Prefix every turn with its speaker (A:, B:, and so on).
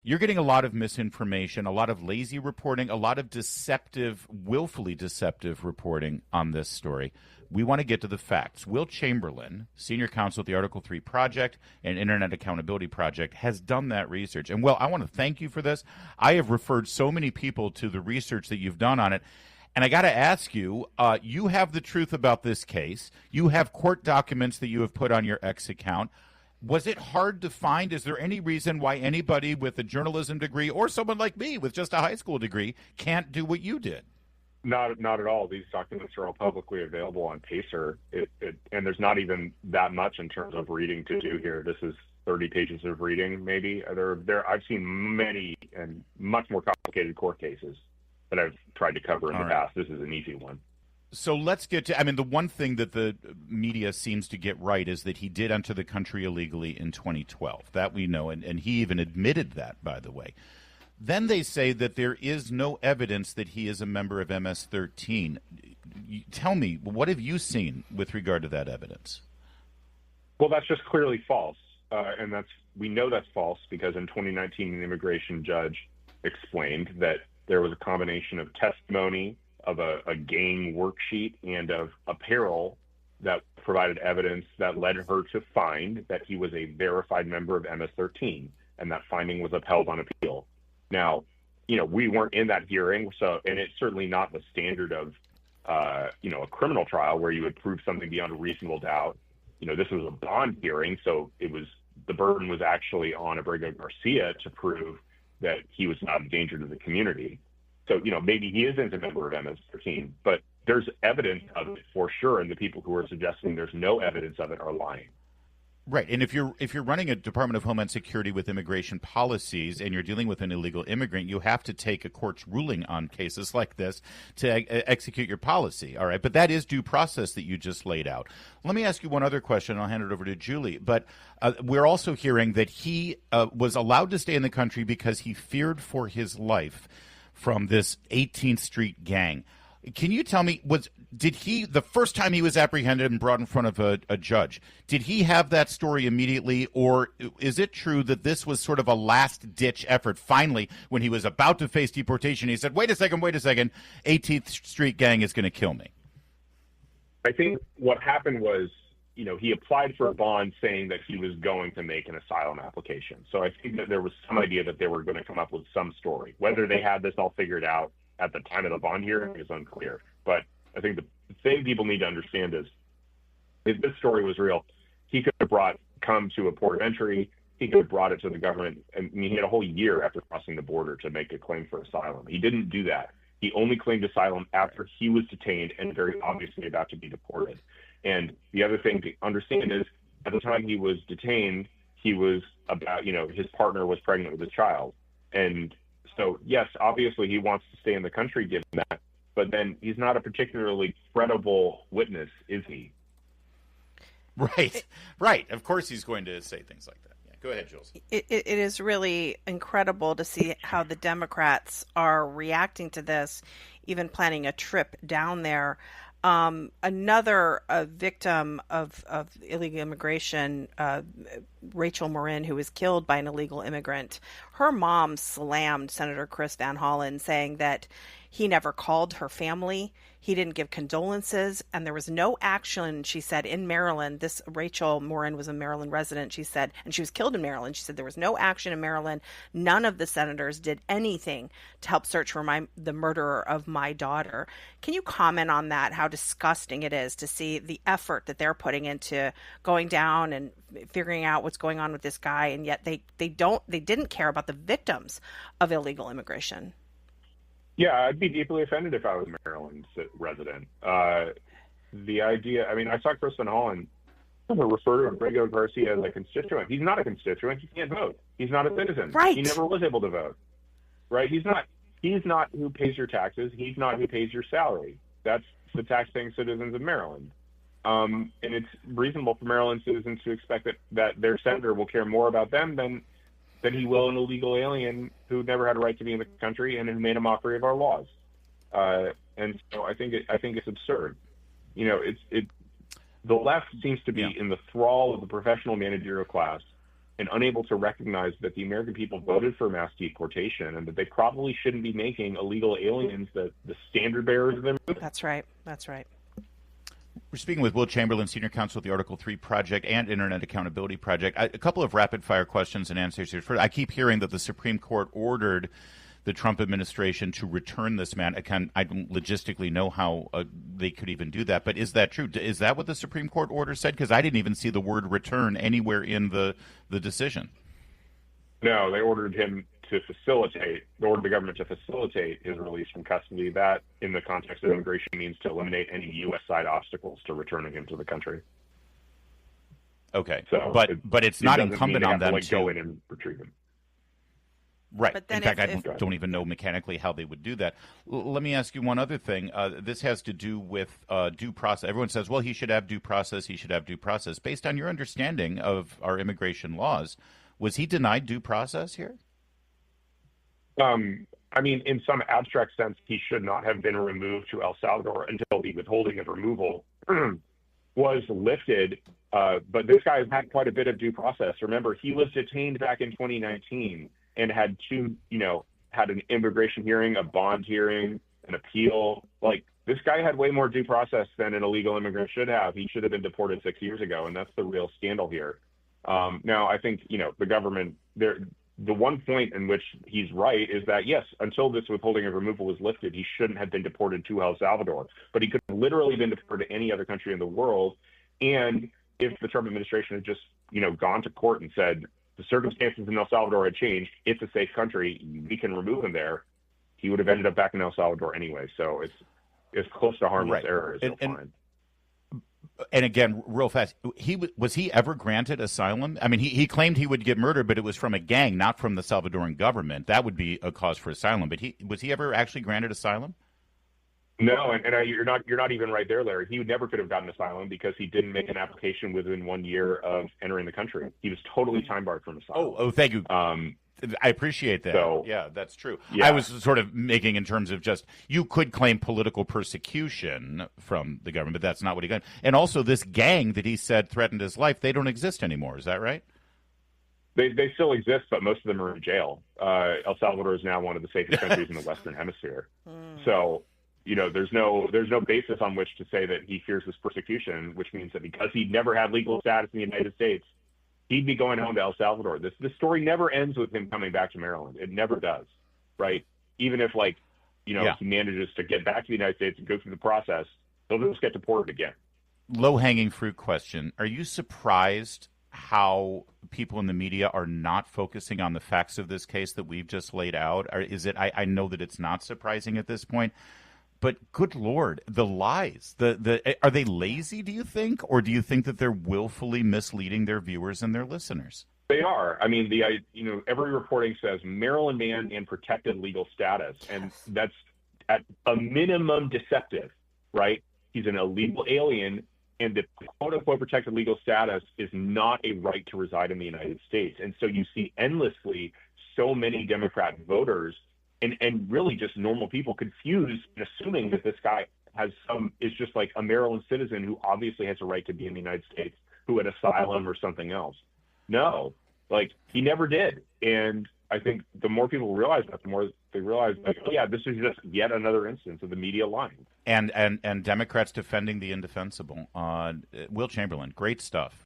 A: You're getting a lot of misinformation, a lot of lazy reporting, a lot of deceptive, willfully deceptive reporting on this story. We want to get to the facts. Will Chamberlain, senior counsel at the Article 3 Project and Internet Accountability Project, has done that research. And, Will, I want to thank you for this. I have referred so many people to the research that you've done on it. And I got to ask you, you have the truth about this case. You have court documents that you have put on your X account. Was it hard to find? Is there any reason why anybody with a journalism degree or someone like me with just a high school degree can't do what you did?
B: Not at all. These documents are all publicly available on Pacer, and there's not even that much in terms of reading to do here. This is 30 pages of reading, maybe. I've seen many and much more complicated court cases that I've tried to cover in the past. This is an easy one.
A: So let's get to, the one thing that the media seems to get right is that he did enter the country illegally in 2012. That we know, and he even admitted that, by the way. Then they say that there is no evidence that he is a member of MS-13. Tell me, what have you seen with regard to that evidence?
B: Well, that's just clearly false. And we know that's false because in 2019, an immigration judge explained that there was a combination of testimony, of a gang worksheet, and of apparel that provided evidence that led her to find that he was a verified member of MS-13, and that finding was upheld on appeal. Now, we weren't in that hearing, and it's certainly not the standard of, a criminal trial where you would prove something beyond a reasonable doubt. This was a bond hearing, so the burden was actually on Abrego Garcia to prove that he was not a danger to the community. So, maybe he isn't a member of MS-13, but there's evidence of it for sure, and the people who are suggesting there's no evidence of it are lying.
A: Right, and if you're running a Department of Homeland Security with immigration policies and you're dealing with an illegal immigrant, you have to take a court's ruling on cases like this to execute your policy, all right? But that is due process that you just laid out. Let me ask you one other question, and I'll hand it over to Julie. But we're also hearing that he was allowed to stay in the country because he feared for his life from this 18th Street gang. Can you tell me, did he, the first time he was apprehended and brought in front of a judge, did he have that story immediately, or is it true that this was sort of a last-ditch effort? Finally, when he was about to face deportation, he said, wait a second, 18th Street gang is going to kill me.
B: I think what happened was, he applied for a bond saying that he was going to make an asylum application. So I think that there was some idea that they were going to come up with some story. Whether they had this all figured out at the time of the bond hearing is unclear. But I think the thing people need to understand is, if this story was real, he could have come to a port of entry, he could have brought it to the government. He had a whole year after crossing the border to make a claim for asylum. He didn't do that. He only claimed asylum after he was detained and very obviously about to be deported. And the other thing to understand is, at the time he was detained, he was his partner was pregnant with a child. And so, yes, obviously he wants to stay in the country given that, but then he's not a particularly credible witness, is he?
A: Right. Of course he's going to say things like that. Yeah. Go ahead, Jules.
C: It is really incredible to see how the Democrats are reacting to this, even planning a trip down there. Another victim of illegal immigration, Rachel Marin, who was killed by an illegal immigrant, her mom slammed Senator Chris Van Hollen, saying that he never called her family. He didn't give condolences, and there was no action, she said, in Maryland. This Rachel Marin was a Maryland resident, she said, and she was killed in Maryland. She said there was no action in Maryland. None of the senators did anything to help search for the murderer of my daughter. Can you comment on that, how disgusting it is to see the effort that they're putting into going down and figuring out what's going on with this guy, and yet they didn't care about the victims of illegal immigration?
B: Yeah, I'd be deeply offended if I was a Maryland resident. The idea, I saw Chris Van Hollen refer to Abrego Garcia as a constituent. He's not a constituent. He can't vote. He's not a citizen.
C: Right.
B: He never was able to vote. Right? He's not who pays your taxes. He's not who pays your salary. That's the tax-paying citizens of Maryland. And it's reasonable for Maryland citizens to expect that their senator will care more about them than he will an illegal alien who never had a right to be in the country and who made a mockery of our laws. And so I think it's absurd. The left seems to be in the thrall of the professional managerial class, and unable to recognize that the American people voted for mass deportation and that they probably shouldn't be making illegal aliens the standard bearers of their movement.
C: That's right. That's right.
A: We're speaking with Will Chamberlain, Senior Counsel at the Article 3 Project and Internet Accountability Project. A couple of rapid-fire questions and answers here. First, I keep hearing that the Supreme Court ordered the Trump administration to return this man. I don't logistically know how they could even do that, but is that true? Is that what the Supreme Court order said? Because I didn't even see the word return anywhere in the decision.
B: No, they ordered him to facilitate, they ordered the government to facilitate his release from custody. That, in the context of immigration, means to eliminate any U.S. side obstacles to returning him to the country.
A: Okay, so but it's not incumbent on them to
B: go in and retrieve him.
A: Right. In fact, I don't even know mechanically how they would do that. Let me ask you one other thing. This has to do with due process. Everyone says, well, he should have due process. He should have due process. Based on your understanding of our immigration laws, was he denied due process here?
B: I mean, in some abstract sense, he should not have been removed to El Salvador until the withholding of removal was lifted. But this guy has had quite a bit of due process. Remember, he was detained back in 2019 and had had an immigration hearing, a bond hearing, an appeal. Like, this guy had way more due process than an illegal immigrant should have. He should have been deported 6 years ago, and that's the real scandal here. Now, I think, the government, the one point in which he's right is that, yes, until this withholding of removal was lifted, he shouldn't have been deported to El Salvador. But he could have literally been deported to any other country in the world. And if the Trump administration had just, gone to court and said, the circumstances in El Salvador had changed, it's a safe country, we can remove him there, he would have ended up back in El Salvador anyway. So it's as close to harmless error as you'll find.
A: And again, real fast, was he ever granted asylum? I mean, he claimed he would get murdered, but it was from a gang, not from the Salvadoran government. That would be a cause for asylum. But was he ever actually granted asylum?
B: No, and you're not even right there, Larry. He never could have gotten asylum because he didn't make an application within 1 year of entering the country. He was totally time barred from asylum.
A: Oh, thank you. I appreciate that.
B: So,
A: yeah, that's true.
B: Yeah.
A: I was sort of making in terms of just, you could claim political persecution from the government, but that's not what he got. And also, this gang that he said threatened his life, they don't exist anymore. Is that right?
B: They still exist, but most of them are in jail. El Salvador is now one of the safest countries in the Western Hemisphere. So, there's no basis on which to say that he fears this persecution, which means that because he never had legal status in the United States, he'd be going home to El Salvador. This story never ends with him coming back to Maryland. It never does, right? Even if, he manages to get back to the United States and go through the process, he'll just get deported again. Low-hanging
A: fruit question. Are you surprised how people in the media are not focusing on the facts of this case that we've just laid out? Or is it? I know that it's not surprising at this point, but good Lord, the lies. Are they lazy, do you think? Or do you think that they're willfully misleading their viewers and their listeners?
B: They are. I mean, every reporting says Maryland man in protected legal status, and that's at a minimum deceptive, right? He's an illegal alien, and the quote-unquote protected legal status is not a right to reside in the United States. And so you see endlessly so many Democrat voters and really just normal people confused and assuming that this guy is just like a Maryland citizen who obviously has a right to be in the United States, who had asylum or something else. No, he never did. And I think the more people realize that, the more they realize, oh yeah, this is just yet another instance of the media lying.
A: And Democrats defending the indefensible. Will Chamberlain, great stuff.